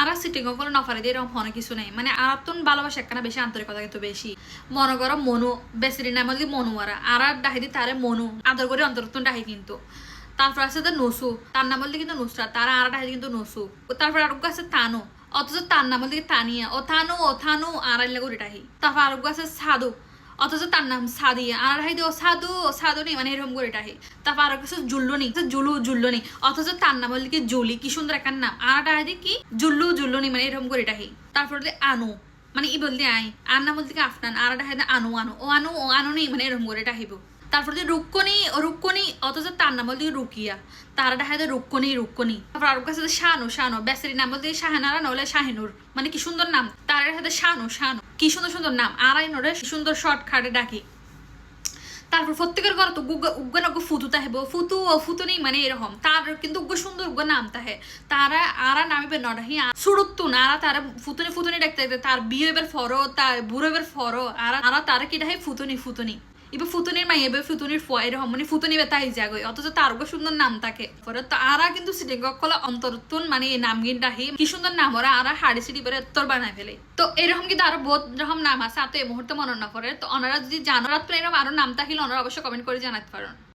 Are sitting করে নফারে দিয়ে এরকম অনেক কিছু নেই মানে আর তো ভালোবাসা একখানা বেশি আন্তরিকতা কিন্তু বেশি মনে করো মনু বেসির নাম যদি মনু আর ডাহি দি তারে মনু আদর করে অন্তরত্ব ডাহি কিন্তু তারপর আছে নসু তার নাম বলতে কিন্তু নুসরাত তারা আর ডাহি কিন্তু নসু তারপর আরোগ্য আছে তানু অথচ তার নাম বলতে তানিয়া ও থানু আর আইলে করে ডাহি তারপর আরোগ্য আছে সাধু অথচ তার নাম সাদিয়া আর ডাহি ও সাধু নেই মানে এরকম করে ডাহি তারপর আরো কিছু জুল্লুনি জুল্লুনি অথচ তার নাম বলতে কি জুলি কি সুন্দর একটা নাম আর ডাহি কি জুল্লুনি মানে এরকম করে ডাহি তারপর আনু মানে ই বলতে আই আর নাম বলতে কি আফনান আর ডাহি আনু ও আনু নেই মানে এরকম করে ডাহিব তারপর রুক্কনি অথচ তার নাম বলতে রুকিয়া তার দেখা যায় রুক্কনি তারপর আর কাছে শানু বেচারি নাম বলতে শাহানারা নলে শাহিনুর মানে কি সুন্দর নাম তার সাথে শানু কি সুন্দর নাম আর আই নরে সুন্দর শর্টকাটে ডাকি তারপর প্রত্যেকের ঘর তো উগ্গ ফুতু তাহেব ফুতু নেই মানে এরকম তার কিন্তু সুন্দর নাম তাহে তারা আর নামিবে নডাহি সুরুত্তু না আর তার ফুতুনি দেখতে তার বিয়ে এবার ফরো তার বুড়ো এবার ফরো আর তারা কি ডাহে ফুতুনি এবার ফুতুনির মাই এবার ফুতুনির এরকম মানে ফুতুনি বেতা হয়ে যাগই অথচ তার সুন্দর নাম থাকে পরে তো আরা কিন্তু সিটিং কলা অন্তরতুন মানে এই নাম গিনটাহি কি সুন্দর নাম ওরা আর হাড়ি সিটি পরে তোর বানায় ফেলে তো এরকম কিন্তু আরো বহুত রকম নাম আছে আর তো এই মুহূর্তে মনে না পড়ে তো ওনারা যদি জানো রাত এরকম আরো নাম থাকিলে ওনারা অবশ্যই কমেন্ট করে জানাতে পারেন।